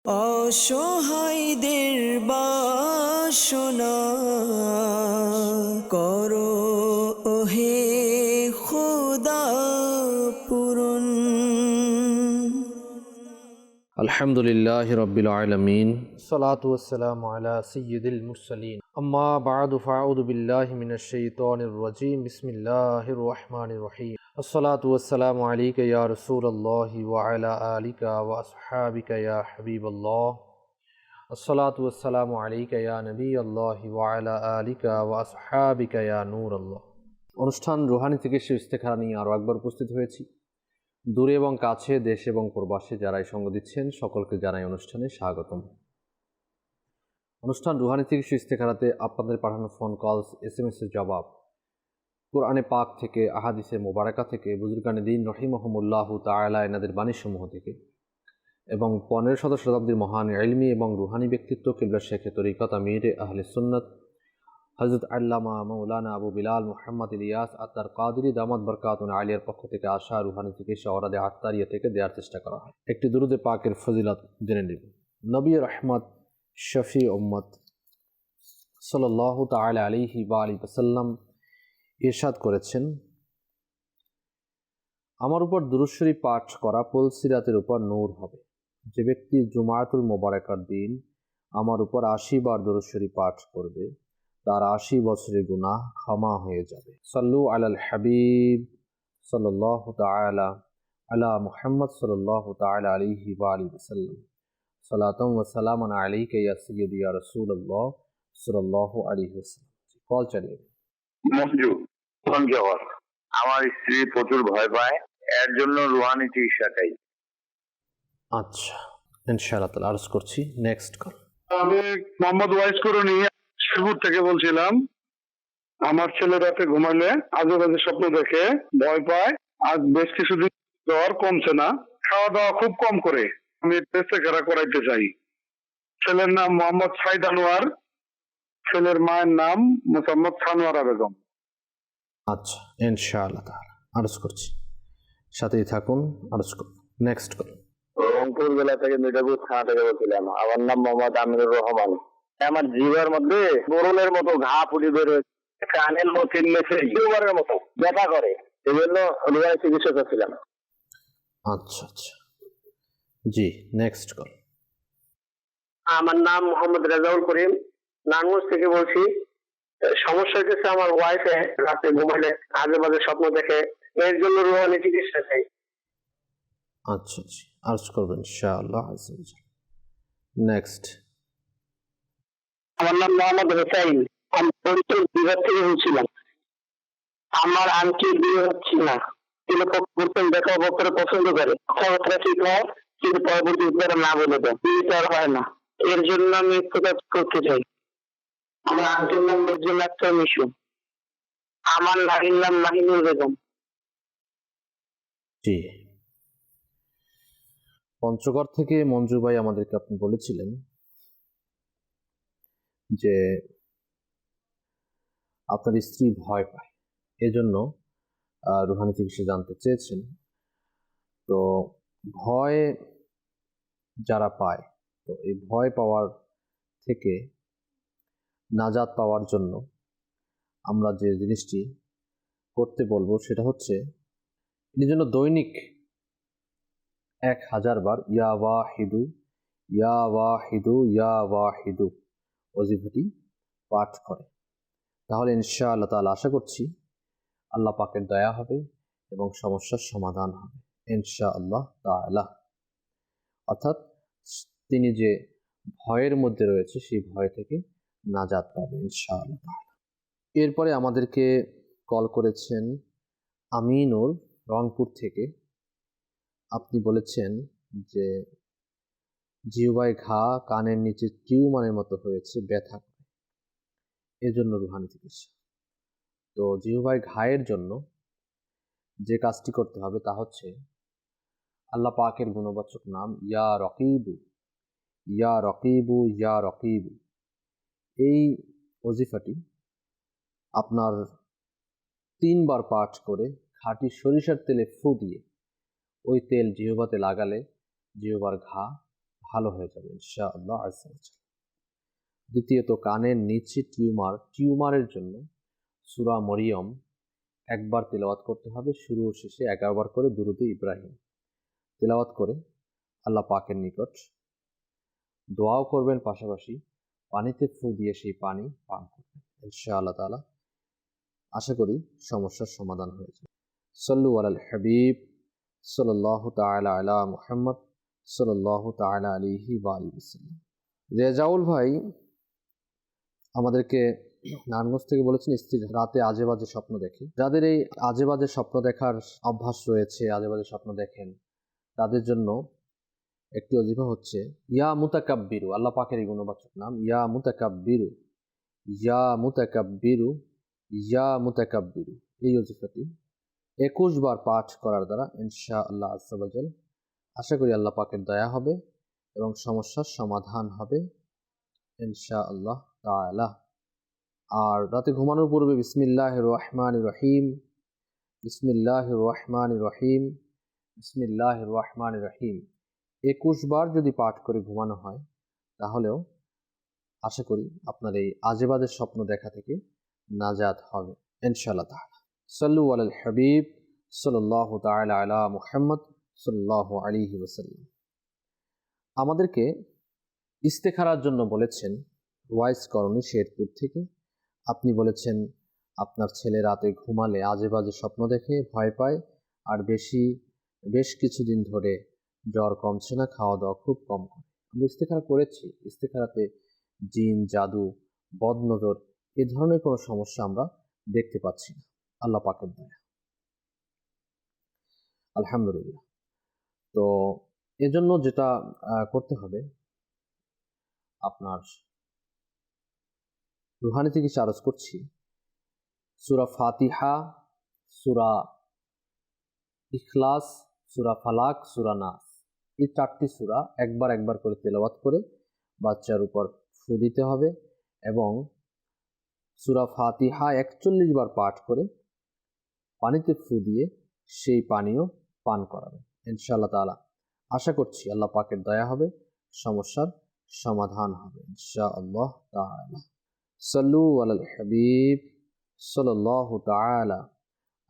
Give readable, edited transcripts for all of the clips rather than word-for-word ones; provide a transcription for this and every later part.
অসহায়দের বাসনা করো ওহে খোদা পূরণ। আলহামদুলিল্লাহি রাব্বিল আলামিন, সালাতু ওয়াসসালামু আলা সাইয়্যিদিল মুরসালিন, আম্মা বা'দু, ফাআউযু বিল্লাহি মিনাশ শাইতানির রাজীম, বিসমিল্লাহির রহমানির রহিম। আসসালাতু ওয়াসসালামু আলাইকা ইয়া রাসূলুল্লাহি ওয়া আলা আলিকা ওয়া আসহাবিকা ইয়া হাবিবাল্লাহ। আসসালাতু ওয়াসসালামু আলাইকা ইয়া নবিয়াল্লাহি ওয়া আলা আলিকা ওয়া আসহাবিকা ইয়া নূরাল্লাহ। অনুষ্ঠান রুহানি থেকে ইস্তেখারা নিয়ে আরও একবার উপস্থিত হয়েছি। দূরে এবং কাছে, দেশে এবং প্রবাসে যারাই সঙ্গ দিচ্ছেন সকলকে জানাই অনুষ্ঠানে স্বাগতম। অনুষ্ঠান রুহানি থেকে ইস্তেখারাতে আপনাদের পাঠানো ফোন কলস, SMS এর জবাব, কোরআনে পাক থেকে, আহাদিসে মোবারকা থেকে, বুজুর্গানে দ্বীন রহিমাহুমুল্লাহু তাআলা এনাদের বাণীসমূহ থেকে এবং 15 শতাব্দীর মহান ইলমি এবং রুহানি ব্যক্তিত্ব কিবলা শেখে তরিকত আমির আহলে সুন্নাত হযরত আল্লামা মাওলানা আবু বিলাল মুহাম্মদ ইলিয়াস আত্তার কাদরি দামাত বরকাতুন আলিয়ার পক্ষ থেকে আসা রুহানি থেকে শওরাদে আত্তারিয়া থেকে দেওয়ার চেষ্টা করা হয়। একটি দুরুদে পাকের ফজিলত জেনে নিব। নবী রহমত শফি উম্মত সাল্লাল্লাহু তাআলা আলাইহি ওয়া আলিহি ওয়াসাল্লাম ইরশাদ করেছেন, আমার উপর দুরূদ শরীফ পাঠ করা পুলসিরাতের উপর নূর হবে। যে ব্যক্তি জুমাতুল মুবারাকার দিন আমার উপর 80 বার দুরূদ শরীফ পাঠ করবে তার 80 বছরের গুনাহ ক্ষমা হয়ে যাবে। সাল্লু আলাল হাবিব সাল্লাল্লাহু তাআলা আলা মুহাম্মদ সাল্লাল্লাহু তাআলা আলাইহি ওয়া আলিহি ওয়াসাল্লাম। সালাতাম ওয়া সালামান আলাইকা ইয়া সাইয়্যিদি ইয়া রাসূলুল্লাহ সাল্লাল্লাহু আলাইহি ওয়াসাল্লাম। কল চালিয়ে মঞ্জু পঞ্চগড়। আমার স্ত্রী প্রচুর ভয় পায়, এর জন্য রুহানি চিকিৎসা চাই। আচ্ছা, ইনশাআল্লাহ তাআলা আরজ করছি। Next call. আমি মোহাম্মদ ওয়াইস করুনি শেরপুর থেকে বলছিলাম। আমার ছেলে রাতে ঘুমাইলে আজে বাজে স্বপ্ন দেখে, ভয় পায়। আজ বেশ কিছুদিন জ্বর কমছে না, খাওয়া দাওয়া খুব কম করে। আমি ইস্তেখারা করাইতে চাই। ছেলের নাম মোহাম্মদ সাইদ আনোয়ার, ছেলের মায়ের নাম মোহাম্মদ সানোয়ারা বেগম। আচ্ছা, ইনশাআল্লাহ তাআলা আরজ করছি, সাথেই থাকুন, আরজ করুন। Next call. রংপুর জেলা থেকে মিঠাপুর থানা থেকে বলছিলাম। আমার নাম মোহাম্মদ আমিনুর রহমান। আমার জিভার মধ্যে বোরলের মতো ঘা ফুটে বেরোয়, কানের মধ্যে টিউমারের মতো ব্যথা করে, এই জন্য রুহানি চিকিৎসা করছিলাম। আচ্ছা আচ্ছা, জি, নেক্সট কল। আমার নাম মোহাম্মদ রেজাউল করিম, নারায়ণগঞ্জ থেকে বলছি। সমস্যা হচ্ছে আমার ওয়াইফে রাতে ঘুমাইলে আজে বাজে স্বপ্ন দেখে, এর জন্য রুহানি চিকিৎসা চাই। আচ্ছা আচ্ছা, আরজ করবেন ইনশাআল্লাহ। নেক্সট। আমার নাম মোহাম্মদ হোসাইন, আমি ফরিদপুর বিভাগ থেকে বলছিলাম। আমার আন্টি বিয়ে হচ্ছে না, তিনি দেখা করে পছন্দ করে, কথাবার্তা ঠিক হয়, কিন্তু পরবর্তী উত্তরে না বলে দেয়, বিয়েটা আর হয় না। এর জন্য আমি একটু কাজ করতে চাই। আমার আন্টির নাম মির্জুল আক্তার মিশু, আমার নারীর নাম মাহিনুর বেগম। জি, পঞ্চগড় থেকে মঞ্জু ভাই আমাদেরকে আপনি বলেছিলেন যে আপনার স্ত্রী ভয় পায়, এজন্য রুহানি চিকিৎসা জানতে চেয়েছেন। তো ভয় যারা পায়, তো এই ভয় পাওয়ার থেকে নাজাত পাওয়ার জন্য আমরা যে জিনিসটি করতে বলবো সেটা হচ্ছে, এর জন্য দৈনিক 1000 বার ইয়া ওয়াহিদু ইয়া ওয়াহিদু ইয়া ওয়াহিদু ওজিফাটি পাঠ করে। তাহলে ইনশাআল্লাহ তাআলা আশা করছি আল্লাহ পাকের দয়া হবে এবং সমস্যার সমাধান হবে ইনশাআল্লাহ তাআলা। অর্থাৎ তিনি যে ভয়ের মধ্যে রয়েছে সেই ভয় থেকে নাজাত পাবে ইনশাআল্লাহ তাআলা। এরপরে আমাদেরকে কল করেছেন আমিনুর, রংপুর থেকে। আপনি বলেছেন যে জিহ্বায় ঘা, কানের নিচে টিউমারের মতো হয়েছে, ব্যথা করে, এজন্য রুহানি চিকিৎসা। তো জিহ্বায় ঘায়ের জন্য যে কাজটি করতে হবে তা হচ্ছে আল্লাহ পাকের গুণবাচক নাম ইয়া রকিবু ইয়া রকিবু ইয়া রকিবু, এই ওজিফাটি আপনার 3 বার পাঠ করে খাঁটি সরিষার তেলে ফু দিয়ে ওই তেল জিহ্বাতে লাগালে জিহ্বার ঘা ভালো হয়ে যাবে ইনশাআল্লাহ আযজা ওয়া জাল। দ্বিতীয়ত, কানের নিচে টিউমারের জন্য সূরা মরিয়ম একবার তেলাওয়াত করতে হবে, শুরু ও শেষে 11 বার করে দুরূদে ইব্রাহিম তেলাওয়াত করে আল্লাহ পাকের নিকট দোয়াও করবেন, পাশাপাশি পানিতে ফু দিয়ে সেই পানি পান করবেন। ইনশাআল্লাহ তাআলা আশা করি সমস্যার সমাধান হয়ে যাবে। সাল্লু আলাল হাবিব সাল্লাল্লাহু তাআলা আলা মুহাম্মদ সাল্লাল্লাহু তাআলা আলাইহি ওয়া আলিহি ওয়াসাল্লাম। রেজাউল ভাই আমাদেরকে নারায়ণগঞ্জ থেকে বলেছেন, স্ত্রী রাতে আজে বাজে স্বপ্ন দেখে। যাদের এই আজে বাজে স্বপ্ন দেখার অভ্যাস রয়েছে, আজে বাজে স্বপ্ন দেখেন, তাদের জন্য একটি ওজিফা হচ্ছে ইয়া মুতাকাব্বিরু, আল্লাহ পাকের এই গুণবাচক নাম ইয়া মুতাকাব্বিরু, ইয়া মুতাকাব্বিরু, ইয়া মুতাকাব্বিরু। এই ওজিফাটি 21 বার পাঠ করার দ্বারা ইনশাআল্লাহ আযজা ওয়া জাল আশা করি আল্লাহ পাকের দয়া হবে এবং সমস্যার সমাধান হবে ইনশাআল্লাহ তাআলা। আর রাতে ঘুমানোর পূর্বে বিসমিল্লাহির রহমানির রহিম, বিসমিল্লাহির রহমানির রহিম, বিসমিল্লাহির রহমানির রহিম 21 বার যদি পাঠ করে ঘুমানো হয়, তাহলেও আশা করি আপনার এই আজেবাজে স্বপ্ন দেখা থেকে নাজাত হবে ইনশাআল্লাহ তাআলা। সাল্লু আলাল হাবিব সাল্লাল্লাহু তাআলা আলা মুহাম্মদ সাল্লাল্লাহু আলাইহি ওয়াসাল্লাম। আমাদেরকে ইস্তেখারার জন্য বলেছেন ওয়াইস করণী শেরপুর থেকে। আপনি বলেছেন আপনার ছেলে রাতে ঘুমালে আজে বাজে স্বপ্ন দেখে ভয় পায়, আর বেশ কিছুদিন ধরে জ্বর কমছে না, খাওয়া দাওয়া খুব কম করে। আমরা ইস্তেখারা করেছি, ইস্তেখারাতে জিন, জাদু, বদনজর এ ধরনের কোনো সমস্যা আমরা দেখতে পাচ্ছি না, আল্লাহ পাকের দয়া, আলহামদুলিল্লাহ। তো এজন্য যেটা করতে হবে, আপনার রুহানি থেকে আরজ করছি, সূরা ফাতিহা, সূরা ইখলাস, সূরা ফালাক, সূরা নাস, এই 4টি সূরা একবার করে তেলাওয়াত করে বাচ্চার উপর ফু দিতে হবে এবং সূরা ফাতিহা 41 বার পাঠ করে পানিতে ফু দিয়ে সেই পানীয় পান করাবে ইনশাআল্লাহ তাআলা। আশা করছি আল্লাহ পাকের দয়া হবে, সমস্যার সমাধান হবে ইনশাআল্লাহ তাআলা। সাল্লু আলাল হাবিব সাল্লাল্লাহু তাআলা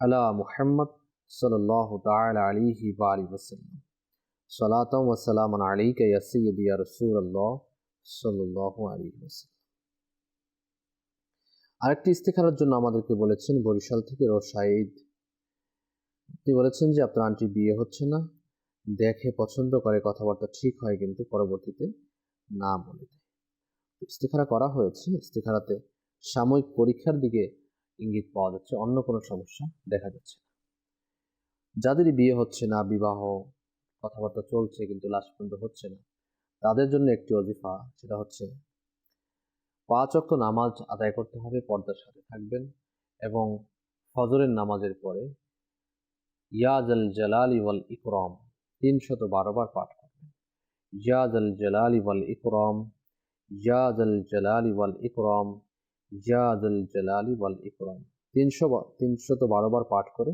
আলা মুহাম্মদ সাল্লাল্লাহু তাআলা আলাইহি ওয়া আলিহি ওয়াসাল্লাম। সালাতাম ওয়া সালামান আলাইকা ইয়া সাইয়্যিদি ইয়া রাসূলুল্লাহ সাল্লাল্লাহু আলাইহি ওয়াসাল্লাম। আরেকটি ইস্তেখারার জন্য আমাদেরকে বলেছেন বরিশাল থেকে রশাইদ। আপনি বলেছেন যে আপনার আন্টির বিয়ে হচ্ছে না, দেখে পছন্দ করে, কথাবার্তা ঠিক হয়, কিন্তু পরবর্তীতে না বলে দেয়। ইস্তেখারা করা হয়েছে, ইস্তেখারাতে সাময়িক পরীক্ষার দিকে ইঙ্গিত পাওয়া যাচ্ছে, অন্য কোনো সমস্যা দেখা যাচ্ছে না। যাদের বিয়ে হচ্ছে না, বিবাহ কথাবার্তা চলছে কিন্তু লাস্ট পর্যন্ত হচ্ছে না, তাদের জন্য একটি ওজিফা, সেটা হচ্ছে 5 ওয়াক্ত নামাজ আদায় করতে হবে, পর্দার সাথে থাকবেন এবং ফজরের নামাজের পরে ইয়া জাল জালালি ওয়াল ইকরাম 312 বার পাঠ করবেন। ইয়া জাল জালালি ওয়াল ইকরাম, ইয়া জাল জালালি ওয়াল ইকরাম, ইয়া জাল জালালি ওয়াল ইকরাম 312 বার পাঠ করে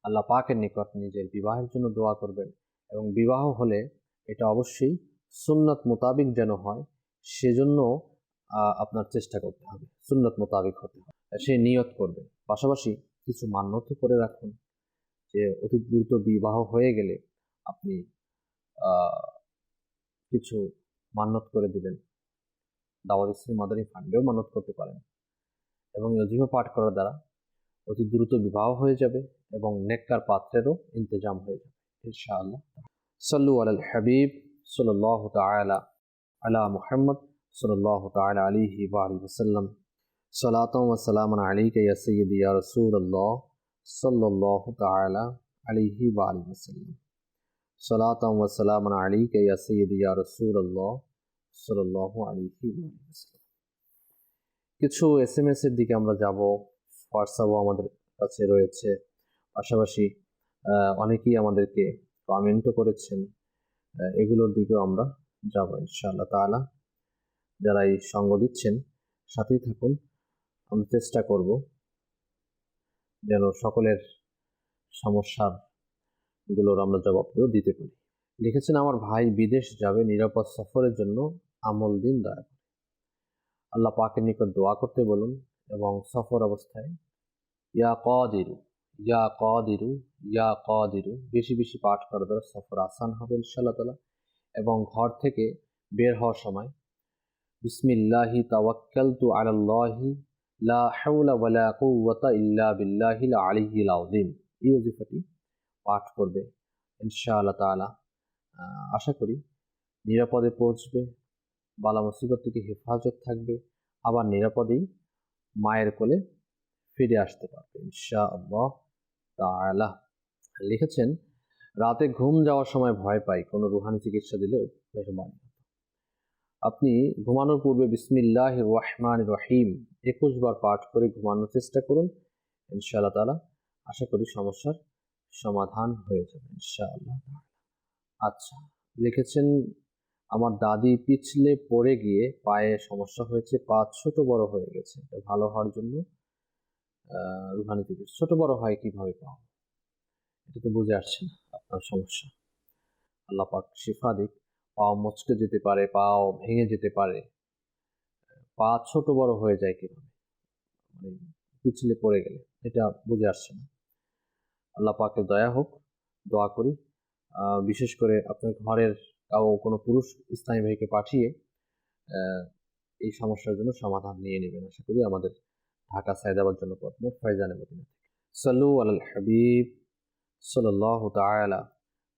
আল্লাহ পাকের নিকট নিজের বিবাহের জন্য দোয়া করবেন। এবং বিবাহ হলে এটা অবশ্যই সুন্নাত মোতাবিক যেন হয়, সেজন্য আপনার চেষ্টা করতে হবে, সুন্নাত মোতাবিক হতে হবে, সেই নিয়ত করবেন। পাশাপাশি কিছু মান্যত করে রাখুন যে অতি দ্রুত বিবাহ হয়ে গেলে আপনি কিছু মান্যত করে দিবেন। দাওয়াত ইসলামী মাদানী ফান্ডেও মান্যত করতে পারেন এবং ওজিফা পাঠ করার দ্বারা অতি দ্রুত বিবাহ হয়ে যাবে এবং নেককার পাত্রেরও ইন্তজাম হয়ে যাবে ইনশাআল্লাহ। সাল্লু আলাল হাবিব সাল্লাল্লাহু তাআলা আলা মুহাম্মদ সাল্লাল্লাহু তাআলা আলাইহি ওয়া আলিহি ওয়াসাল্লাম। সালাতাম ওয়া সালামান আলাইকা ইয়া সাইয়্যিদি ইয়া রাসূলুল্লাহ সাল্লাল্লাহু তাআলা আলাইহি ওয়া আলিহি ওয়াসাল্লাম। সালাতাম ওয়া সালামান আলাইকা ইয়া সাইয়্যিদি ইয়া রাসূলুল্লাহ সাল্লাল্লাহু আলাইহি ওয়া আলিহি ওয়াসাল্লাম। কিছু SMS এর দিকে আমরা যাব, হোয়াটসঅ্যাপও আমাদের কাছে রয়েছে, পাশাপাশি অনেকেই আমাদেরকে কমেন্টও করেছেন, এগুলোর দিকেও আমরা যাব ইনশাআল্লাহ তাআলা। যারা এই সঙ্গ দিচ্ছেন সাথেই থাকুন, আমরা চেষ্টা করব যেন সকলের সমস্যার গুলোর আমরা জবাবও দিতে পারি। লিখেছেন, আমার ভাই বিদেশ যাবে, নিরাপদ সফরের জন্য আমল দিন দয়া করে। আল্লাহ পাকের নিকট দোয়া করতে বলুন এবং সফর অবস্থায় ইয়া কাদিরু, ইয়া কাদিরু, ইয়া কাদিরু বেশি বেশি পাঠ করার দ্বারা সফর আসান হবে ইনশাআল্লাহ তাআলা। এবং ঘর থেকে বের হওয়ার সময় বিসমিল্লাহি তাওয়াক্কালতু আলাল্লাহি লা হাওলা ওয়ালা কুওয়াতা ইল্লা বিল্লাহিল আলিয়্যিল আযীম, এই ওজিফাটি পাঠ করবে ইনশাআল্লাহ তাআলা। আশা করি নিরাপদে পৌঁছবে, বালা মুসিবত থেকে হেফাজত থাকবে, আবার নিরাপদেই মায়ের কোলে ফিরে আসতে পারবে ইনশাআল্লাহ তাআলা। লিখেছেন, রাতে ঘুম যাওয়ার সময় ভয় পাই, কোনো রুহানি চিকিৎসা দিলেও মেহরবানি। আপনি ঘুমানোর পূর্বে বিসমিল্লাহির রহমানির রহিম 21 বার পাঠ করে ঘুমানোর চেষ্টা করুন ইনশাআল্লাহ তাআলা। আশা করি সমস্যার সমাধান হয়ে যাবে ইনশাআল্লাহ। আচ্ছা, লিখেছেন, আমার দাদি পিছলে পড়ে গিয়ে পায়ে সমস্যা হয়েছে, পা ছোট বড় হয়ে গেছে, এটা ভালো হওয়ার জন্য রুহানি চিকিৎসা। ছোট বড় হয় কিভাবে পাও, এটা তো বুঝে আসছে না আপনার সমস্যা। আল্লাহ পাক শিফা দিক। পাও মচকে যেতে পারে, পাও ভেঙে যেতে পারে, পা ছোট বড় হয়ে যায় কিভাবে, মানে পিছলে পড়ে গেলে, এটা বুঝে আসছে না। আল্লাহ পাকের দয়া হোক, দোয়া করি। বিশেষ করে আপনার ঘরের কোনো পুরুষ স্থায়ী ভাইকে পাঠিয়ে এই সমস্যার জন্য সমাধান নিয়ে নেবেন। আশা করি আমাদের ঢাকা সায়দাবাদ জন্য পথমত ফয়জানে মদিনা থেকে। সাল্লু আলাল হাবিব সাল্লাল্লাহু তাআলা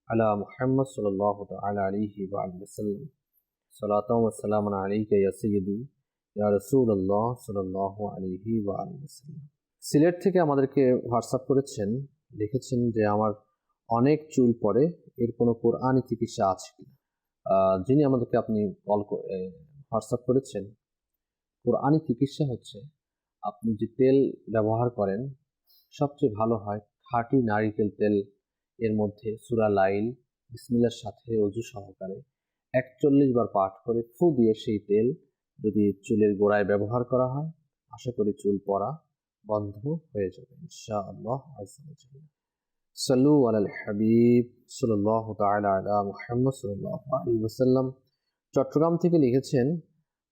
আলা মুহাম্মদ সাল্লাল্লাহু তাআলা আলাইহি ওয়া আলিহি ওয়াসাল্লাম। সালাতু ওয়া সালামুন আলাইকা ইয়া সাইয়্যিদি ইয়া রাসূলুল্লাহ সাল্লাল্লাহু আলাইহি ওয়া আলিহি ওয়াসাল্লাম। সিলেট থেকে আমাদেরকে হোয়াটসঅ্যাপ করেছেন, লিখেছেন যে আমার অনেক চুল পড়ে, এর কোনো কোরআনি চিকিৎসা আছে কিনা। যিনি আমাদেরকে আপনি হোয়াটসঅ্যাপ করেছেন, কোরআনি চিকিৎসা হচ্ছে আপনি যে তেল ব্যবহার করেন সবচেয়ে ভালো হয় খাঁটি নারিকেল তেল, এর মধ্যে সূরা লাইল বিসমিল্লাহর সাথে অজু সহকারে 41 বার পাঠ করে ফু দিয়ে সেই তেল যদি চুলের গোড়ায় ব্যবহার করা হয়, আশা করি চুল পড়া বন্ধ হয়ে যাবে ইনশাআল্লাহ আযজা ওয়া জাল্লা। সাল্লু আলাল হাবিব সাল্লাল্লাহু তাআলা আলা মুহাম্মদ সাল্লাল্লাহু আলাইহি ওয়াসাল্লাম। চট্টগ্রাম থেকে লিখেছেন,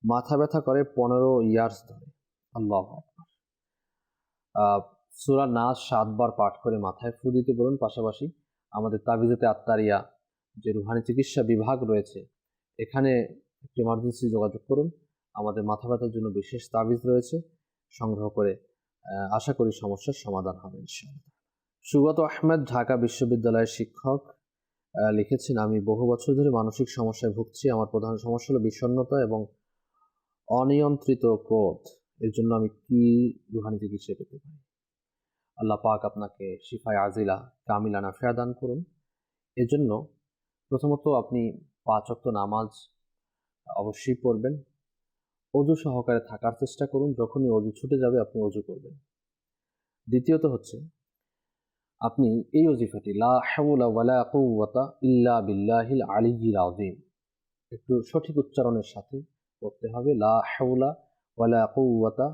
মাথা ব্যথা করে 15 ইয়ার্স ধরে। আল্লাহু আকবার। সূরা নাস 7 বার পাঠ করে মাথায় ফু দিতে বলুন। পাশাপাশি আমাদের তাবিজাতে আত্তারিয়া যে রুহানি চিকিৎসা বিভাগ রয়েছে, এখানে একটি এমার্জেন্সি যোগাযোগ করুন। আমাদের মাথা ব্যথার জন্য বিশেষ তাবিজ রয়েছে, সংগ্রহ করে আশা করি সমস্যার সমাধান হবে ইনশাআল্লাহ। সুগত আহমেদ ঢাকা বিশ্ববিদ্যালয়ের শিক্ষক লিখেছেন, আমি বহু বছর ধরে মানসিক সমস্যায় ভুগছি। আমার প্রধান সমস্যা হলো বিষণ্ণতা এবং অনিয়ন্ত্রিত ক্রোধ। এর জন্য আমি কি রুহানি চিকিৎসা পেতে পারি? আল্লাহ পাক আপনাকে শিফায়ে আজিলা কামিলা নাফিয়া দান করুন। এর জন্য প্রথমত আপনি 5 ওয়াক্ত নামাজ অবশ্যই পড়বেন, অজু সহকারে থাকার চেষ্টা করুন। যখনই অজু ছুটে যাবে আপনি অজু করবেন। দ্বিতীয়ত হচ্ছে আপনি এই ওজিফাটি লা হাওলা ওয়ালা কুওয়াতা ইল্লা বিল্লাহিল আলিয়্যিল আযীম একটু সঠিক উচ্চারণের সাথে পড়তে হবে। লা হাওলা ওয়ালা কুওয়াতা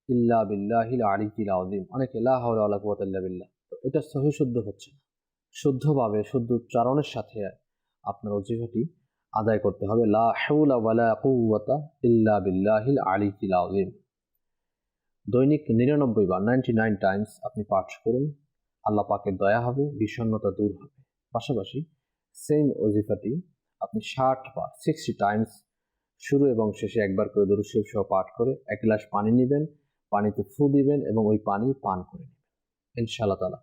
ইল্লা বিল্লাহিল আলিয়্যিল আযীম। অনেকে লা হাওলা ওয়ালা কুওয়াতা ইল্লা বিল্লাহ, তো এটা সহি শুদ্ধ হচ্ছে না। শুদ্ধভাবে শুদ্ধ উচ্চারণের সাথে আপনার ওজিফাটি আদায় করতে হবে। লা হাওলা ওয়ালা কুওয়াতা ইল্লা বিল্লাহিল আলিয়্যিল আযীম। দৈনিক 99 বার 99 টাইমস আপনি পাঠ করুন। আল্লাহ পাকের দয়া হবে, বিষণ্ণতা দূর হবে। পাশাপাশি সেম ওজিফাটি আপনি 60 বার 60 টাইমস শুরু এবং শেষে একবার করে দরুদ শরীফ সহ পাঠ করে 1 গ্লাস পানি নেবেন, পানিতে ফু দিবেন এবং ওই পানি পান করে নেবেন ইনশাআল্লাহ তাআলা।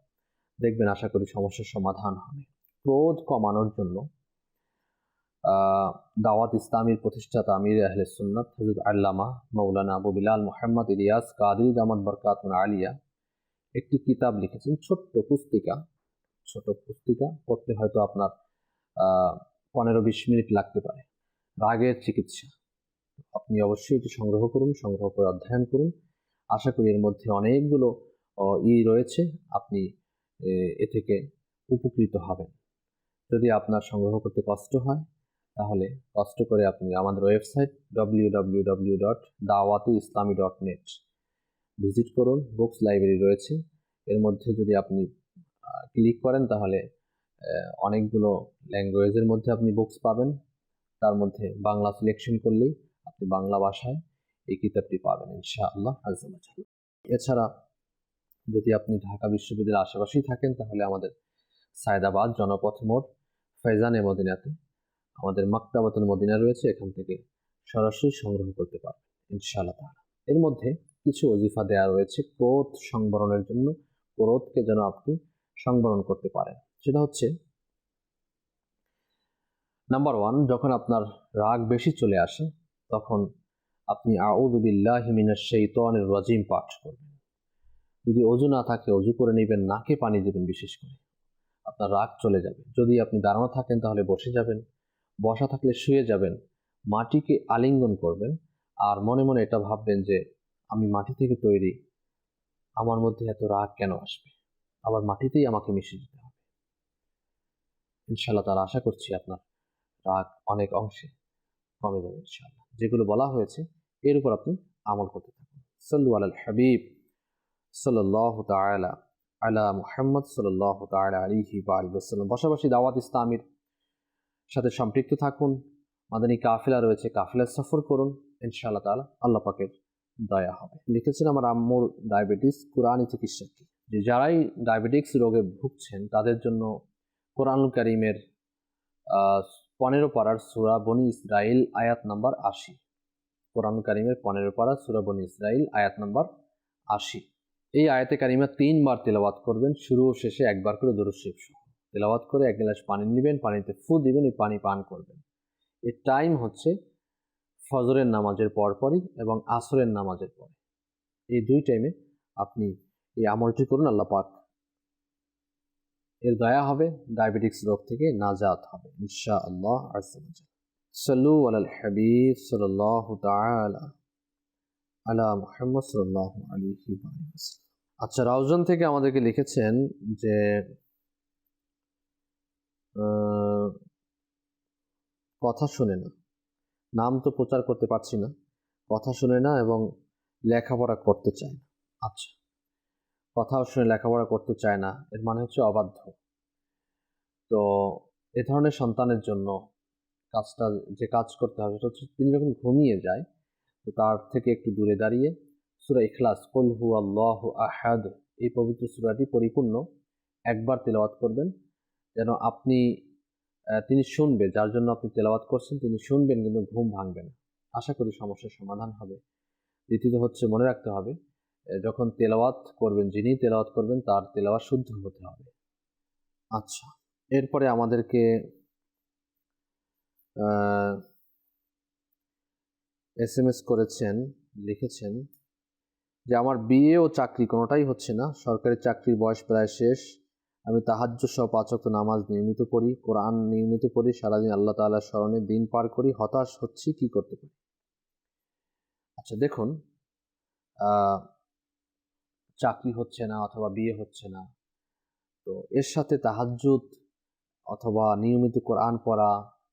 দেখবেন আশা করি সমস্যার সমাধান হবে। ক্রোধ কমানোর জন্য দাওয়াত ইসলামীর প্রতিষ্ঠাতা আমির আহলে সুন্নাত হযরত আল্লামা মাওলানা আবু বিলাল মুহাম্মদ ইলিয়াস কাদরি দামাত বরকাতুন আলিয়া একটি কিতাব লিখেছেন। ছোট্ট পুস্তিকা পড়তে হয়তো আপনার 15-20 মিনিট লাগতে পারে। রাগের চিকিৎসা আপনি অবশ্যই এটি সংগ্রহ করুন, সংগ্রহ করে অধ্যয়ন করুন। আশা করি এর মধ্যে অনেকগুলো রয়েছে, আপনি এ থেকে উপকৃত হবেন। যদি আপনার সংগ্রহ করতে কষ্ট হয় তাহলে কষ্ট করে আপনি আমাদের ওয়েবসাইট www.dawati-islami.net ভিজিট করুন। বুকস লাইব্রেরি রয়েছে, এর মধ্যে যদি আপনি ক্লিক করেন তাহলে অনেকগুলো ল্যাঙ্গুয়েজের মধ্যে আপনি বুকস পাবেন। তার মধ্যে বাংলা সিলেকশন করলেই আপনি বাংলা ভাষায় এই কিতাবটি পাবেন ইনশাআল্লাহ আযজা ওয়া জাল্লা। এছাড়া যদি আপনি ঢাকা বিশ্ববিদ্যালয়ের আশেপাশেই থাকেন তাহলে আমাদের সায়দাবাদ জনপথ মোড় ফয়জানে মদিনাতে আমাদের মাকতাবাতুল মদিনা রয়েছে, এখান থেকে সরাসরি সংগ্রহ করতে পারবেন ইনশাআল্লাহ তাআলা। এর মধ্যে কিছু ওজিফা দেওয়া রয়েছে ক্রোধ সংবরণের জন্য, ক্রোধকে যেন আপনি সংবরণ করতে পারেন। সেটা হচ্ছে নাম্বার 1, যখন আপনার রাগ বেশি চলে আসে তখন আপনি আউযু বিল্লাহি মিনাশ শাইতানির রাজিম পাঠ করবেন। যদি অজু না থাকে অজু করে নেবেন, নাকে পানি দেবেন, বিশেষ করে আপনার রাগ চলে যাবে। যদি আপনি দাঁড়ানো থাকেন তাহলে বসে যাবেন, বসা থাকলে শুয়ে যাবেন, মাটিকে আলিঙ্গন করবেন আর মনে মনে এটা ভাববেন যে আমি মাটি থেকে তৈরি, আমার মধ্যে এত রাগ কেন আসবে, আবার মাটিতেই আমাকে মিশে যেতে হবে। ইনশাআল্লাহ তাআলা আশা করছি আপনার রাগ অনেক অংশে কমে যাবে ইনশাআল্লাহ। যেগুলো বলা হয়েছে এর উপর আপনি আমল করতে থাকুন। সাল্লু আলাল হাবিব সাল্লাল্লাহু তাআলা আলা মুহাম্মদ সাল্লাল্লাহু তাআলা আলাইহি ওয়া আলিহি ওয়াসাল্লাম। পাশাপাশি দাওয়াত ইসলামীর সাথে সম্পৃক্ত থাকুন। মাদানী কাফেলা রয়েছে, কাফেলার সফর করুন, ইনশাআল্লাহ তাআলা আল্লাহ পাকের দয়া হবে। লিখেছেন আমার আম্মুর ডায়াবেটিস, কোরআনী চিকিৎসা কি? যে যারাই ডায়াবেটিক্স রোগে ভুগছেন তাদের জন্য কোরআনুল কারীমের 15 পারার সূরা বনী ইসরাইল আয়াত নাম্বার 80। কোরআনুল কারীমের 15 পারা সূরা বনী ইসরাইল আয়াত নাম্বার 80। এই আয়াতে কারিমা 3 বার তেলাওয়াত করবেন, শুরু ও শেষে একবার করে দরুদ শরীফ সহ তেলাওয়াত করে 1 গ্লাস পানি নেবেন, পানিতে ফু দিবেন, ওই পানি পান করবেন। এর টাইম হচ্ছে ফজরের নামাজের পরপরই এবং আসরের নামাজের পরে। এই 2 টাইমে আপনি এই আমলটি করুন, আল্লাহ পাক এর দয়া হবে, ডায়াবেটিক্স রোগ থেকে নাজাত হবে ইনশাআল্লাহ আযজা ওয়া জাল্লা। সাল্লু আলাল হাবিব সাল্লাল্লাহু তাআলা আলা মুহাম্মদ সাল্লাল্লাহু আলাইহি ওয়া সাল্লাম। আচ্ছা, রাউজান থেকে আমাদেরকে লিখেছেন যে কথা শুনে না, নাম তো প্রচার করতে পারছি না, কথা শুনে না এবং লেখাপড়া করতে চায় না। আচ্ছা, কথাও শুনে লেখাপড়া করতে চায় না, এর মানে হচ্ছে অবাধ্য। তো এ ধরনের সন্তানের জন্য যে কাজ করতে হবে সেটা হচ্ছে তিনি যখন ঘুমিয়ে যায় তো তার থেকে একটু দূরে দাঁড়িয়ে সূরা ইখলাস, কুল হুয়াল্লাহু আহাদ, এই পবিত্র সূরাটি পরিপূর্ণ একবার তেলাওয়াত করবেন, যেন তিনি শুনবে, যার জন্য আপনি তেলাওয়াত করছেন তিনি শুনবেন কিন্তু ঘুম ভাঙবে না। আশা করি সমস্যার সমাধান হবে। দ্বিতীয়ত হচ্ছে মনে রাখতে হবে যখন তেলাওয়াত করবেন, যিনি তেলাওয়াত করবেন তার তেলাওয়াত শুদ্ধ হতে হবে। আচ্ছা, এরপরে আমাদেরকে SMS করেছেন, লিখেছেন যে আমার বিয়ে ও চাকরি কোনোটাই হচ্ছে না, সরকারি চাকরির বয়স প্রায় শেষ, আমি তাহাজ্জুদ সহ 5 ওয়াক্ত নামাজ নিয়মিত পড়ি, কোরআন নিয়মিত পড়ি, সারাদিন আল্লাহ তাআলার স্মরণে দিন পার করি, হতাশ হচ্ছি, কি করতে পারি? আচ্ছা দেখুন, চাকরি হচ্ছে না অথবা বিয়ে হচ্ছে না, তো এর সাথে তাহাজ্জুদ অথবা নিয়মিত কোরআন পড়া,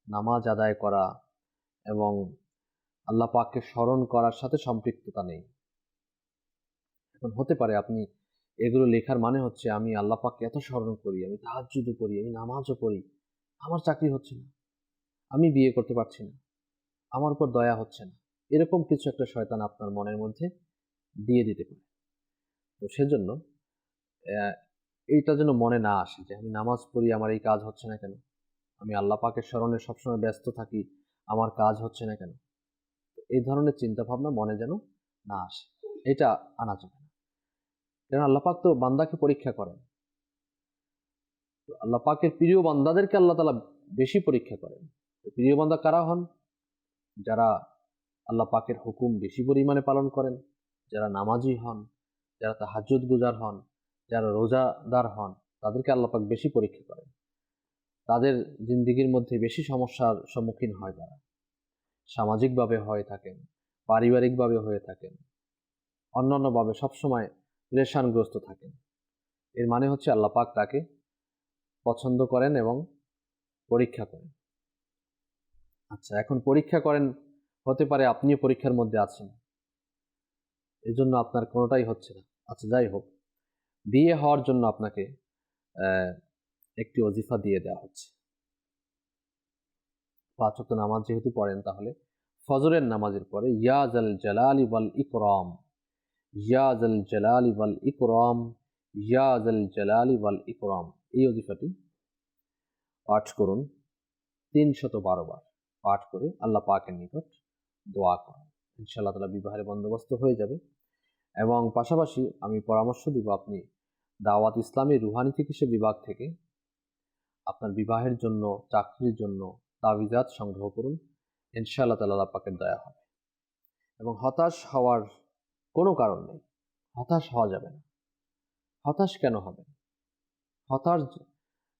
নামাজ আদায় করা এবং আল্লাহ পাককে স্মরণ করার সাথে সম্পৃক্ততা নেই। এখন হতে পারে আপনি এগুলো লেখার মানে হচ্ছে আমি আল্লাহ পাককে এত স্মরণ করি, আমি তাহাজ্জুদও করি, আমি নামাজও পড়ি, আমার চাকরি হচ্ছে না, আমি বিয়ে করতে পারছি না, আমার উপর দয়া হচ্ছে না, এরকম কিছু একটা শয়তান আপনার মনের মধ্যে দিয়ে দিতে পারে। তো সেজন্য এইটা যেন মনে না আসে যে আমি নামাজ পড়ি, আমার এই কাজ হচ্ছে না কেন, আমি আল্লাহ পাকের স্মরণে সবসময় ব্যস্ত থাকি, আমার কাজ হচ্ছে না কেন, এই ধরনের চিন্তা ভাবনা মনে যেন না আসে, এটা আনা যাবে না। কারণ আল্লাহ পাক তো বান্দাকে পরীক্ষা করেন, আল্লাহ পাকের প্রিয় বান্দাদেরকে আল্লাহ তাআলা বেশি পরীক্ষা করেন। প্রিয় বান্দা কারা হন? যারা আল্লাহ পাকের হুকুম বেশি পরিমাণে পালন করেন, যারা নামাজি হন, যারা তাহাজ্জুদ গুজার হন, যারা রোজাদার হন, তাদেরকে আল্লাহ পাক বেশি পরীক্ষা করেন। তাদের জিন্দেগির মধ্যে বেশি সমস্যার সম্মুখীন হয়, তারা সামাজিকভাবে হয়ে থাকেন, পারিবারিকভাবে হয়ে থাকেন, অন্যান্যভাবে সবসময় পেরেশানগ্রস্ত থাকেন। এর মানে হচ্ছে আল্লাহ পাক তাকে পছন্দ করেন এবং পরীক্ষা করেন। আচ্ছা, এখন পরীক্ষা করেন, হতে পারে আপনিও পরীক্ষার মধ্যে আছেন, এজন্য আপনার কোনোটাই হচ্ছে না। আচ্ছা যাই হোক, বিয়ে হওয়ার জন্য আপনাকে একটি ওজিফা দিয়ে দেওয়া হচ্ছে। 5 ওয়াক্ত নামাজ যেহেতু পড়েন, তাহলে ফজরের নামাজের পরে ইয়া জাল জালালি ওয়াল ইকরাম, ইয়া জাল জালালি ওয়াল ইকরাম, ইয়া জাল জালালি ওয়াল ইকরাম, এই ওজিফাটি পাঠ করুন 312 বার। পাঠ করে আল্লাহ পাকের নিকট দোয়া করুন, ইনশাআল্লাহ তাআলা বিবাহের বন্দোবস্ত হয়ে যাবে। এবং পাশাপাশি আমি পরামর্শ দিব, আপনি দাওয়াত ইসলামী রুহানি চিকিৎসা বিভাগ থেকে আপনার বিবাহের জন্য, চাকরির জন্য তাবিজাত সংগ্রহ করুন, ইনশাআল্লাহ তাআলা আল্লাহ পাকের দয়া হবে। এবং হতাশ হওয়ার কোনো কারণ নেই, হতাশ হওয়া যাবে না। হতাশ কেন হবে? হতাশ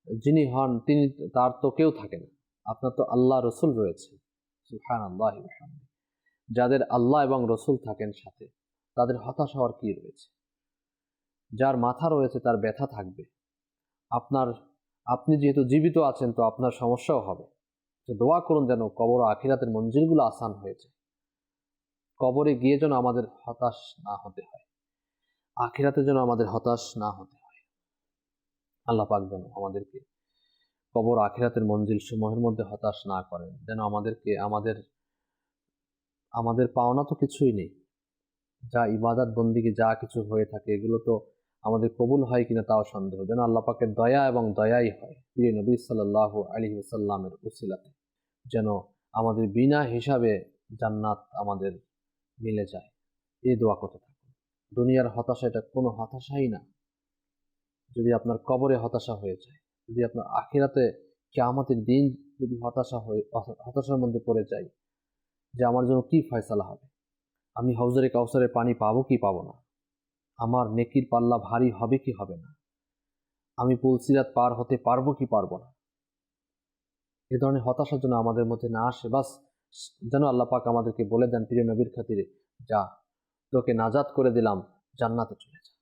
যিনি হন তিনি, তার তো কেউ থাকে না, আপনার তো আল্লাহ রসুল রয়েছে। সুবহানাল্লাহি ওয়া বিহামদিহি। যাদের আল্লাহ এবং রসুল থাকেন সাথে, তাদের হতাশ হওয়ার কি রয়েছে? যার মাথা রয়েছে তার ব্যথা থাকবে। আপনি যেহেতু জীবিত আছেন, তো আপনার সমস্যাও হবে। তো দোয়া করুন যেন কবর ও আখিরাতের মঞ্জিলগুলো আসান হয়ে যায়। কবরে গিয়ে যেন আমাদের হতাশ না হতে হয়, আখিরাতে যেন আমাদের হতাশ না হতে হয়। আল্লাহ পাক যেন আমাদেরকে কবর আখিরাতের মঞ্জিল সমূহের মধ্যে হতাশ না করেন, যেন আমাদেরকে আমাদের পাওনা তো কিছুই নেই। যা ইবাদত বন্দিগি যা কিছু হয়ে থাকে, এগুলো তো আমাদের কবুল হয় কিনা তাও সন্দেহ। যেন আল্লাহ পাকের দয়া এবং দয়াই হয় প্রিয় নবী সাল্লাল্লাহু আলাইহি ওয়াসাল্লামের উসিলাতে, যেন আমাদের বিনা হিসাবে জান্নাত আমাদের মিলে যায়। এই দোয়া করতে থাকুন। দুনিয়ার হতাশা এটা কোনো হতাশাই না। যদি আপনার কবরে হতাশা হয়ে যায়, যদি আপনার আখিরাতে কিয়ামতের দিন যদি হতাশার মধ্যে পড়ে যায় যে আমার জন্য কি ফয়সালা হবে, আমি হাউজে কাউসারের পানি পাবো কি পাবো না, আমার নেকির পাল্লা ভারী হবে কি হবে না, আমি পুলসিরাত পার হতে পারবো কি পারবো না, এ ধরনের হতাশার জন্য আমাদের মধ্যে না আসে। বাস যেন আল্লাহ পাক আমাদেরকে বলে দেন প্রিয় নবীর খাতিরে, যা তোকে নাজাত করে দিলাম, জান্নাতে চলে যা।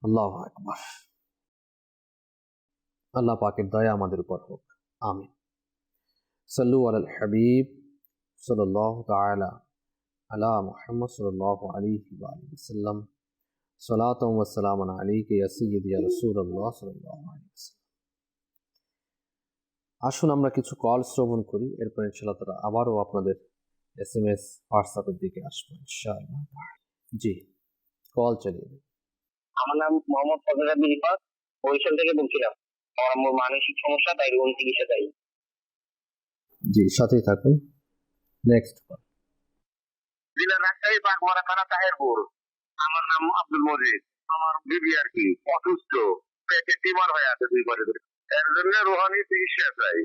আল্লাহু আকবার। আল্লাহ পাকের দয়া আমাদের উপর হোক, আমিন। সাল্লু আলাল হাবিব সাল্লাল্লাহু তাআলা আলা মুহাম্মদ সাল্লাল্লাহু আলাইহি ওয়া আলিহি ওয়াসাল্লাম। সালাতু ওয়া সালামুন আলাইকা ইয়া সাইয়্যিদি ইয়া রাসূলুল্লাহ সাল্লাল্লাহু আলাইহি ওয়াসাল্লাম। আসুন আমরা কিছু কল শ্রবণ করি, এরপর ইনশাআল্লাহ তাআলা আবারও আপনাদের SMS হোয়াটসঅ্যাপের দিকে আসবো ইনশাআল্লাহ। জি, কল চালিয়ে দিন। আমার নাম মোহাম্মদ ফজল আব্দুল রিফাত, বরিশাল থেকে বলছিলাম। আমার আম্মুর মানসিক সমস্যা, তাই রুম চিকিৎসা চাই। জি, সাথেই থাকুন। Next call. জেলা রাজশাহী বাগমারা থানা তাহেরপুর। আমার নাম আব্দুল মজিদ। আমার বিবি আর কি অসুস্থ, পেটে টিউমার হয়ে আছে 2 বারে ধরে। এর জন্য রুহানি চিকিৎসা চাই।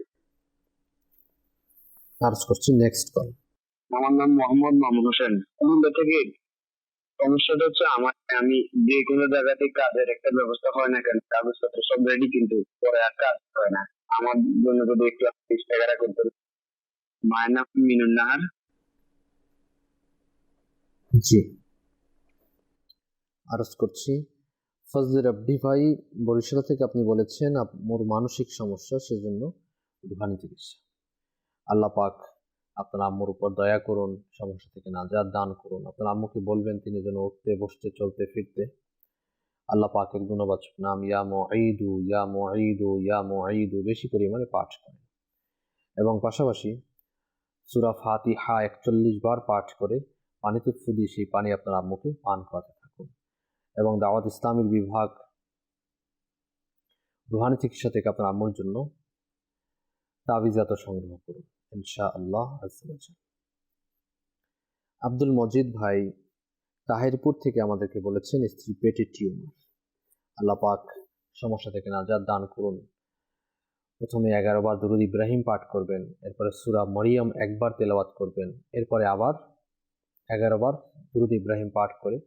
আর্জ করছি, নেক্সট কল। আমার নাম মোহাম্মদ মামুন হোসেন, কুমিল্লা থেকে। সমস্যাটা হচ্ছে আমি যে কোনো জায়গাতে কাজের একটা ব্যবস্থা হয় না কেন, কাগজপত্র সব রেডি, কিন্তু পরে আর কাজ হয় না। আমার জন্য যদি একটু ইস্তেগারা করতেন। মায়ের নাম মিনুন নাহার। জি, আরজ করছি। ফজলে রাব্বি ভাই, বরিশাল থেকে আপনি বলেছেন আপনার মানসিক সমস্যা, সেজন্য রুহানি চিকিৎসা। আল্লাহ পাক আপনার আম্মুর উপর দয়া করুন, সমস্যা থেকে নাজাত দান করুন। আপনার আম্মুকে বলবেন তিনি যেন উঠতে বসতে চলতে ফিরতে আল্লাহ পাকের গুণবাচক নাম ইয়া মুঈদু ইয়া মুঈদু ইয়া মুঈদু বেশি পরিমাণে পাঠ করেন। এবং পাশাপাশি সূরা ফাতিহা 41 বার পাঠ করে পানিতে ফু দিয়ে সেই পানি আপনার আম্মুকে পান করাতে থাকুন। এবং দাওয়াত ইসলামের বিভাগ রুহানি চিকিৎসা থেকে আপনার আম্মুর জন্য তাবিজাত সংগ্রহ করুন ইনশাআল্লাহ। আব্দুল মজিদ ভাই তাহেরপুর থেকে আমাদেরকে বলেছেন স্ত্রী পেটে টিউমার, আল্লাহ পাক সমস্যা থেকে নাজাত দান করুন। প্রথমে 11 বার দুরূদ ইব্রাহিম পাঠ করবেন, এরপরে সূরা মরিয়ম একবার তেলাওয়াত করবেন, এরপরে আবার 11 বার দুরূদ ইব্রাহিম পাঠ করে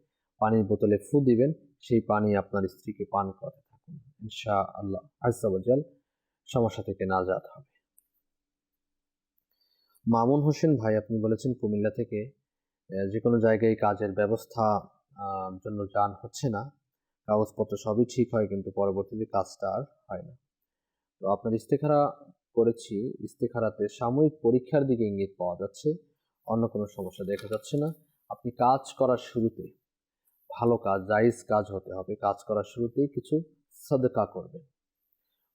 পানির বোতলে ফু দিবেন, সেই পানি আপনার স্ত্রীকে পান করাতে থাকুন ইনশাআল্লাহ আযজা ওয়া জাল, সমস্যা থেকে নাজাত হবে। মামুন হোসেন ভাই আপনি বলেছেন কুমিল্লা থেকে যে কোনো জায়গায় কাজের ব্যবস্থা জন্য যান হচ্ছে না, কাগজপত্র সবই ঠিক হয় কিন্তু পরবর্তীতে কাজটা আর হয় না। তো আপনার ইস্তেখারা করেছি, ইস্তেখারাতে সাময়িক পরীক্ষার দিকে ইঙ্গিত পাওয়া যাচ্ছে, অন্য কোনো সমস্যা দেখা যাচ্ছে না। আপনি কাজ করার শুরুতে ভালো কাজ, জায়েজ কাজ হতে হবে, কাজ করার শুরুতেই কিছু সাদকা করবেন।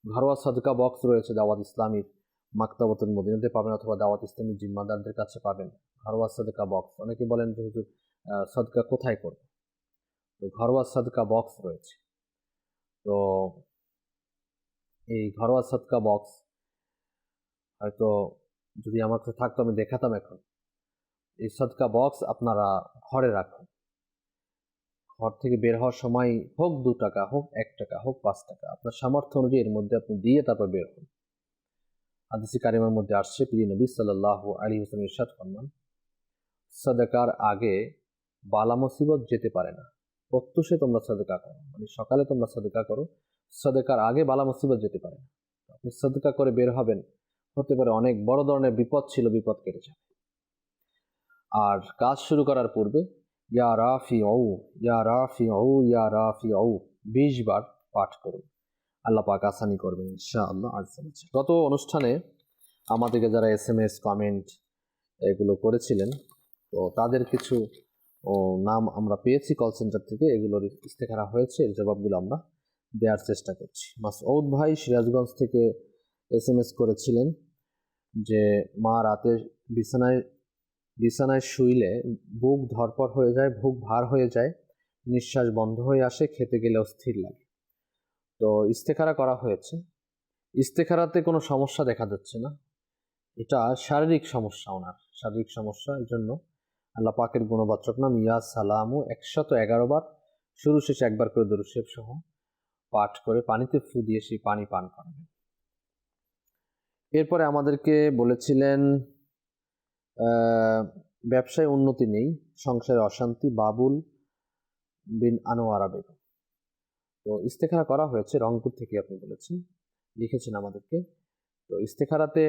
ঘরোয়া সাদকা বক্স রয়েছে দাওয়াত ইসলামীর মাকতাবাতুল মদিনাতে পাবেন, অথবা দাওয়াত ইসলামীর জিম্মাদারদের কাছে পাবেন ঘরোয়া সাদকা বক্স। অনেকে বলেন যে হুজুর সাদকা কোথায় করব? তো ঘরোয়া সাদকা বক্স রয়েছে। তো এই ঘরোয়া সাদকা বক্স হয়তো যদি আমার কাছে থাকতো আমি দেখাতাম এখন। এই সাদকা বক্স আপনারা ঘরে রাখুন। ঘর থেকে বের হওয়ার সময় হোক 2 টাকা, হোক 1 টাকা, হোক 5 টাকা, আপনার সামর্থ্য অনুযায়ী এর মধ্যে আপনি দিয়ে তারপর বের হন। হাদিসে কারিমার মধ্যে আসছে, প্রিয় নবী সাল্লাল্লাহু আলাইহি ওয়াসাল্লাম ইরশাদ ফরমান, সাদাকার আগে বালা মুসিবত যেতে পারে না। প্রত্যুষে তোমরা সাদকা করো, মানে সকালে তোমরা সাদকা করো, সাদকার আগে বালা মুসিবত যেতে পারে না। আপনি সাদকা করে বের হবেন, হতে পারে অনেক বড় ধরনের বিপদ ছিল, বিপদ কেটে যাবে। আর কাজ শুরু করার পূর্বে ইয়া রাফিউ ইয়া রাফিউ ইয়া রাফিউ 20 বার পাঠ করুন। আল্লাহ পাক আসানি করবেন ইনশাআল্লাহ। গত অনুষ্ঠানে আমাদেরকে যারা SMS কমেন্ট এগুলো করেছিলেন, তো তাদের কিছু নাম আমরা পেয়েছি কল সেন্টার থেকে, এগুলোর ইস্তেখারা হয়েছে, এর জবাবগুলো আমরা দেওয়ার চেষ্টা করছি। মাসউদ ভাই সিরাজগঞ্জ থেকে SMS করেছিলেন যে মা রাতে বিছানায় শুইলে বুক ধরপড় হয়ে যায়, বুক ভার হয়ে যায়, নিঃশ্বাস বন্ধ হয়ে আসে, খেতে গেলে অস্থির লাগে। তো ইস্তেখারা করা হয়েছে। ইস্তেখারাতে কোনো সমস্যা দেখা যাচ্ছে না, এটা শারীরিক সমস্যা, ওনার শারীরিক সমস্যা। এই জন্য আল্লাহ পাকের গুণবাচক নাম ইয়া সালামু 111 বার শুরু শেষে একবার করে দরুদ শরীফ সহ পাঠ করে পানিতে ফু দিয়ে সেই পানি পান করাবেন। এরপরে আমাদেরকে বলেছিলেন ব্যবসায় উন্নতি নেই, সংসারে অশান্তি, বাবুল বিন আনোয়ারা বেগম। তো ইস্তেখারা করা হয়েছে, রংপুর থেকে আপনি বলেছেন, লিখেছেন আমাদেরকে। তো ইস্তেখারাতে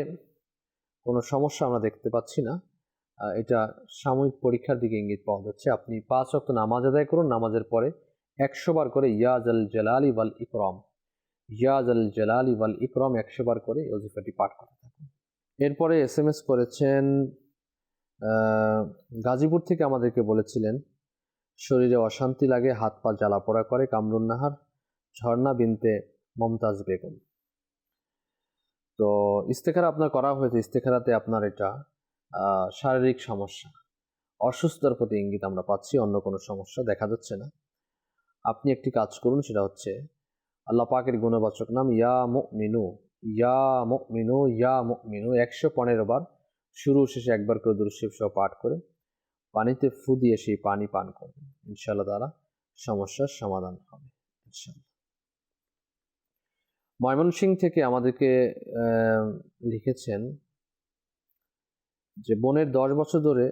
কোনো সমস্যা আমরা দেখতে পাচ্ছি না, এটা সাময়িক পরীক্ষার দিকে ইঙ্গিত পাওয়া যাচ্ছে। আপনি 5 ওয়াক্ত নামাজ আদায় করুন, নামাজের পরে 100 বার করে ইয়া জাল জালালি ওয়াল ইকরাম, ইয়া জাল জালালি ওয়াল ইকরাম 100 বার করে এই ওজিফাটি পাঠ করতে থাকুন। এরপরে SMS করেছেন গাজীপুর থেকে, আমাদেরকে বলেছিলেন শরীরে অশান্তি লাগে, হাত পা জ্বালা পোড়া করে, কামরুন নাহার ঝর্ণা বিনতে মমতাজ বেগম। তো ইস্তেখারা আপনার করা হয়েছে, ইস্তেখারাতে আপনার এটা শারীরিক সমস্যা, অসুস্থতার প্রতি ইঙ্গিত আমরা পাচ্ছি, অন্য কোনো সমস্যা দেখা যাচ্ছে না। আপনি একটি কাজ করুন, সেটা হচ্ছে আল্লাহ পাকের গুণবাচক নাম ইয়া মুমিনু ইয়া মুমিনু ইয়া মুমিনু 115 বার শুরু শেষে একবার করে দরুদ শরীফ সহ পাঠ করে পানিতে ফু দিয়ে সেই পানি পান করবেন। ইনশাআল্লাহ তাআলা সমস্যার সমাধান হবে ইনশাআল্লাহ। ময়মনসিংহ থেকে আমাদেরকে লিখেছেন যে বোনের 10 বছর ধরে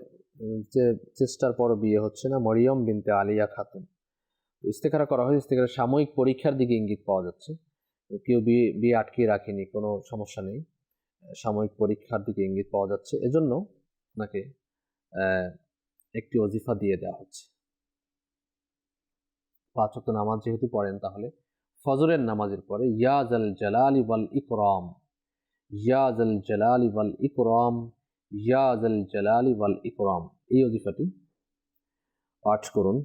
চেষ্টার পরও বিয়ে হচ্ছে না, মরিয়ম বিনতে আলিয়া খাতুন। ইস্তেখারা করা হয়, ইস্তেখারা সাময়িক পরীক্ষার দিকে ইঙ্গিত পাওয়া যাচ্ছে। কেউ বিয়ে আটকিয়ে রাখেনি, কোনো সমস্যা নেই, সাময়িক পরীক্ষার দিকে ইঙ্গিত পাওয়া যাচ্ছে। এজন্য আপনাকে একটি ওজিফা দিয়ে দেওয়া হচ্ছে। 5 ওয়াক্ত নামাজ যেহেতু পড়েন, তাহলে ফজরের নামাজের পরে ইয়া জাল জালালি ওয়াল ইকরাম, ইয়া জাল জালালি ওয়াল ইকরাম, ইয়া জাল জালালি ওয়াল ইকরাম এই ওজিফাটি পাঠ করুন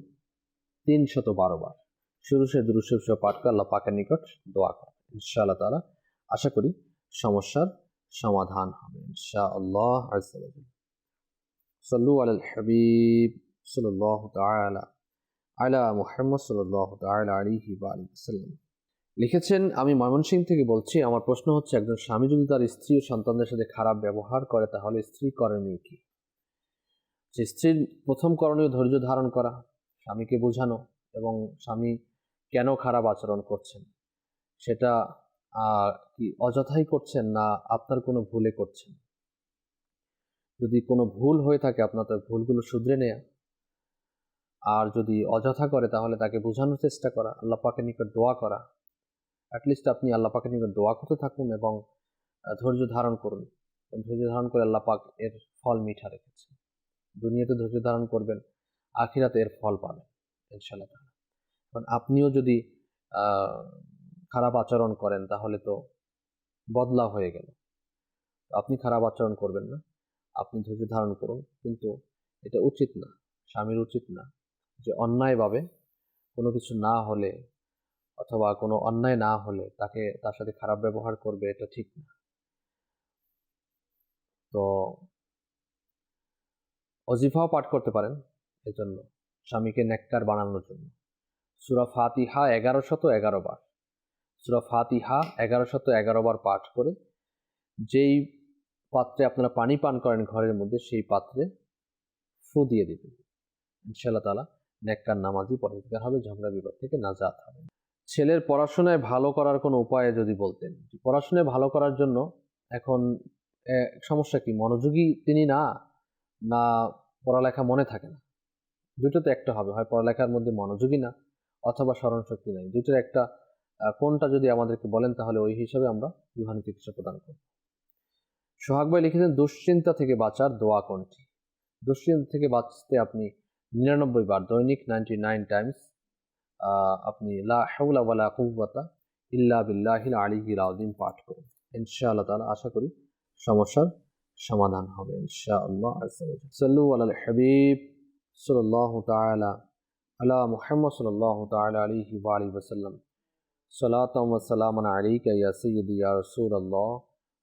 312 বার শুরু শেষে দরুদ শরীফ সহ পাঠ করে আল্লাহ পাকের নিকট দোয়া করুন। ইনশাআল্লাহ তাআলা আশা করি সমস্যার সমাধান হবে ইনশাআল্লাহ। আযজা ওয়া জাল্লা। সাল্লু আলাল হাবিব সাল্লাল্লাহু তাআলা আলা মুহাম্মদ সাল্লাল্লাহু তাআলা আলাইহি ওয়া আলিহি ওয়াসাল্লাম। লিখেছেন, আমি ময়মনসিংহ থেকে বলছি, আমার প্রশ্ন হচ্ছে একজন স্বামী যদি তার স্ত্রী ও সন্তানদের সাথে খারাপ ব্যবহার করে, তাহলে স্ত্রী করণীয় কি? যে স্ত্রীর প্রথম করণীয় ধৈর্য ধারণ করা, স্বামীকে বোঝানো, এবং স্বামী কেন খারাপ আচরণ করছেন সেটা কি অযথাই করছেন না আপনার কোনো ভুলে করছেন। যদি কোনো ভুল হয়ে থাকে আপনার তার ভুলগুলো শুধরে নেয়া, আর যদি অযথা করে তাহলে তাকে বোঝানোর চেষ্টা করা, আল্লাহ পাকের নিকট দোয়া করা। অ্যাটলিস্ট আপনি আল্লাহ পাকের নিকট দোয়া করতে থাকুন এবং ধৈর্য ধারণ করুন। ধৈর্য ধারণ করে আল্লাহ পাক এর ফল মিঠা রেখেছেন। দুনিয়াতে ধৈর্য ধারণ করবেন, আখিরাতে এর ফল পাবেন ইনশাআল্লাহ। কারণ আপনিও যদি খারাপ আচরণ করেন তাহলে তো বদলা হয়ে গেল। আপনি খারাপ আচরণ করবেন না, আপনি ধৈর্য ধারণ করুন। কিন্তু এটা উচিত না, স্বামীর উচিত না যে অন্যায়ভাবে কোনো কিছু না হলে অথবা কোনো অন্যায় না হলে তার সাথে খারাপ ব্যবহার করবে, এটা ঠিক না। তো ওজিফাও পাঠ করতে পারেন এজন্য, স্বামীকে নেককার বানানোর জন্য। সূরা ফাতিহা 1111 বার, সূরা ফাতিহা 1111 বার পাঠ করে যেই পাত্রে আপনারা পানি পান করেন ঘরের মধ্যে, সেই পাত্রে ফু দিয়ে দিবেন। ইনশাআল্লাহ তাআলা নেককার নামাজি পরহেজগার হবে, ঝগড়া বিবাদ থেকে নাজাত হবে। ছেলের পড়াশোনায় ভালো করার কোনো উপায় যদি বলতেন। পড়াশোনায় ভালো করার জন্য এখন সমস্যা কি, মনোযোগী তিনি না পড়ালেখা মনে থাকে না, দুটোতে একটা হবে, হয় পড়ালেখার মধ্যে মনোযোগী না অথবা স্মরণশক্তি নাই, দুটোর একটা কোনটা যদি আমাদেরকে বলেন তাহলে ওই হিসাবে আমরা রুহানি চিকিৎসা প্রদান করব। সোহাগ ভাই লিখেছেন, দুশ্চিন্তা থেকে বাঁচার দোয়া কোনটি? দুশ্চিন্তা থেকে বাঁচতে আপনি 99 বার দৈনিক 99 টাইমস আপনি লা হাওলা ওয়ালা কুওয়াতা ইল্লা বিল্লাহিল আলিয়্যিল আযীম পাঠ করুন। ইনশাআল্লাহ তাআলা আশা করি সমস্যার সমাধান হবে ইনশাআল্লাহ আযজা ওয়া জাল্লা। সাল্লু আলাল হাবিব সাল্লাল্লাহু তাআলা আলা মুহাম্মদ সাল্লাল্লাহু তাআলা আলাইহি ওয়া আলিহি ওয়াসাল্লাম। সালাতাম ওয়া সালামান আলাইকা ইয়া সাইয়্যিদি ইয়া রাসূলুল্লাহ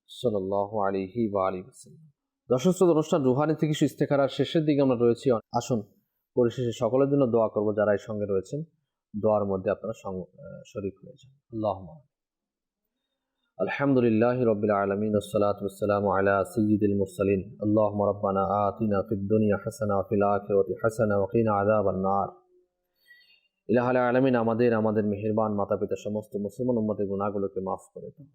সাল্লাল্লাহু আলাইহি ওয়া আলিহি ওয়াসাল্লাম। দর্শক শ্রোতা, অনুষ্ঠান রুহানি চিকিৎসা ইস্তেখারার শেষের দিকে আমরা রয়েছি। আসুন পরিশেষে সকলের জন্য দোয়া করব, যারা এই সঙ্গে রয়েছেন দোয়ার মধ্যে আপনারা শরীক হয়ে যান। আল্লাহুম্মা আলহামদুলিল্লাহি রাব্বিল আলামিন ওয়াসসালাতু ওয়াসসালামু আলা সাইয়্যিদিল মুরসালিন। আল্লাহুম্মা রাব্বানা আতিনা ফিদ দুনিয়া হাসানা ওয়া ফিল আখিরাতি হাসানা ওয়া কিনা আযাবান নার। ইলাহুল আলামিন, আমাদের মেহেরবান মাতা-পিতা সমস্ত মুসলমান উম্মতের গুনাহগুলোকে মাফ করে দাও।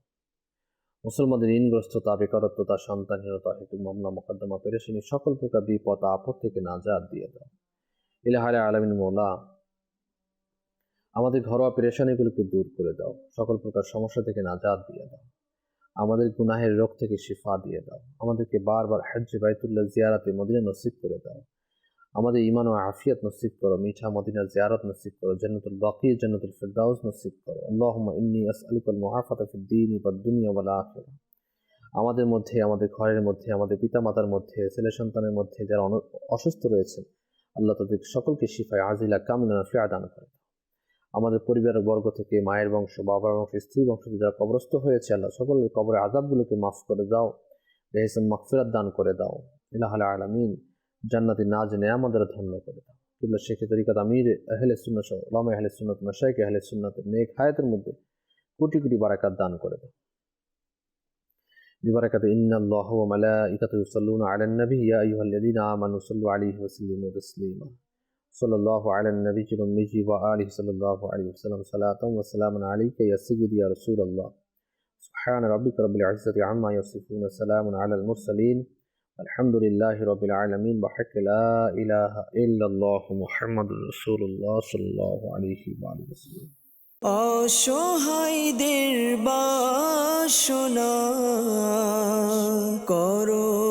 মুসলমানদের ঋণগ্রস্ততা, বেকারত্বতা, সন্তানহীনতা হেতু মামলা মোকদ্দমা পেরেশানি, সকল প্রকার বিপদ আপদ থেকে নাজাত দিয়ে দাও। ইলাহুল আলামিন মওলা, আমাদের ঘরোয়া পেরেশানিগুলোকে দূর করে দাও, সকল প্রকার সমস্যা থেকে নাজাত দিয়ে দাও, আমাদের গুনাহের রোগ থেকে শিফা দিয়ে দাও, আমাদেরকে বারবার হজ্জে বাইতুল্লাহ জিয়ারাতে মদিনা নসিব করে দাও, আমাদের ঈমান ও আফিয়াত নসিব করো, মিঠা মদিনা জিয়ারত নসিব করো, জান্নাতুল বাকি জান্নাতুল ফিরদাউস নসিব করো। আল্লাহুম্মা ইন্নী আসআলুকাল মুআফাতা ফিদ দীনি ওয়াদ দুনিয়া ওয়াল আখিরা। আমাদের মধ্যে, আমাদের ঘরের মধ্যে, আমাদের পিতামাতার মধ্যে, ছেলে সন্তানের মধ্যে যারা অসুস্থ রয়েছেন, আল্লাহ তাদের সকলকে শিফায়ে আজিলা কামিলা নাফিআ দান করে দাও। আমাদের পরিবারের বর্গ থেকে, মায়ের বংশ, বাবার বংশ, স্ত্রী বংশ থেকে যারা কবরস্থ হয়েছে, আল্লাহ সকলের কবরের আযাবগুলোকে মাফ করে দাও, বেহেশত মাগফিরাত দান করে দাও। ইলাহুল আলামিন, জান্নাতি নাজ নেয়ামত ধন্য করে দাও। কিবলা শেখ তরিকাত আমির আহলে সুন্নাহ সহ উলামা আহলে সুন্নাত, মাশায়েখ আহলে সুন্নাতের নেক হায়াতের মধ্যে কোটি কোটি বারাকাত দান করে দাও। বিবারাকাতু ইন্নাল্লাহা ওয়া মালাইকাতুহু ইউসাল্লুনা আলান নবী ইয়া আইয়ুহাল্লাযীনা আমানু সাল্লু আলাইহি ওয়া সাল্লিমু তাসলিমা। সাল্লাল্লাহু আলান নবিয়্যিল উম্মি ওয়া আলিহি সাল্লাল্লাহু আলাইহি ওয়াসাল্লাম। সালাতাম ওয়া সালামান আলাইকা ইয়া সাইয়্যিদি ইয়া রাসূলুল্লাহ। সুবহানা রাব্বিকা রাব্বিল ইজ্জাতি আম্মা ইয়াসিফুন, সালামুন আলাল মুরসালিন, আলহামদুলিল্লাহি রাব্বিল আলামিন। বিহাক্কি লা ইলাহা ইল্লাল্লাহু মুহাম্মাদুর রাসূলুল্লাহ সাল্লাল্লাহু আলাইহি ওয়া আলিহি ওয়াসাল্লাম। অসহায়দের বাসনা করো